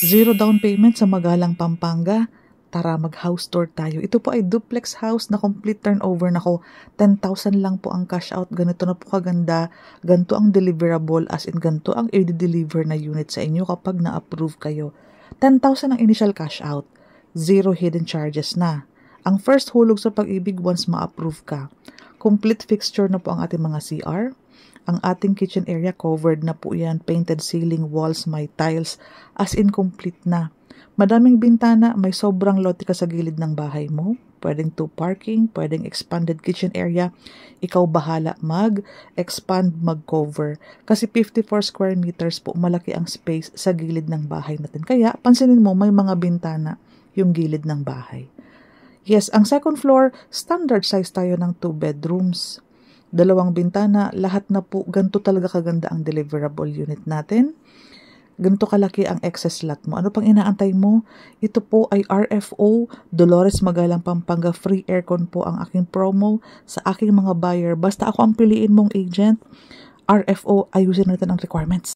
Zero down payment sa Magalang, Pampanga. Tara, mag-house tour tayo. Ito po ay duplex house na complete turnover na ko. 10,000 lang po ang cash out. Ganito na po kaganda. Ganito ang deliverable, as in ganito ang i-deliver na unit sa inyo kapag na-approve kayo. 10,000 ang initial cash out. Zero hidden charges na. Ang first hulog sa pag-ibig once ma-approve ka. Complete fixture na po ang ating mga CR. Ang ating kitchen area covered na po yan. Painted ceiling, walls, may tiles. As in complete na. Madaming bintana, may sobrang lote ka sa gilid ng bahay mo. Pwedeng 2 parking, pwedeng expanded kitchen area. Ikaw bahala mag-expand, mag-cover. Kasi 54 square meters po, malaki ang space sa gilid ng bahay natin. Kaya, pansinin mo, may mga bintana yung gilid ng bahay. Yes, ang second floor, standard size tayo ng 2 bedrooms. 2 bintana, lahat na po, ganito talaga kaganda ang deliverable unit natin. Ganito kalaki ang excess lot mo. Ano pang inaantay mo? Ito po ay RFO, Dolores Magalang, Pampanga. Free aircon po ang aking promo sa aking mga buyer. Basta ako ang piliin mong agent. RFO, ayusin natin ang requirements.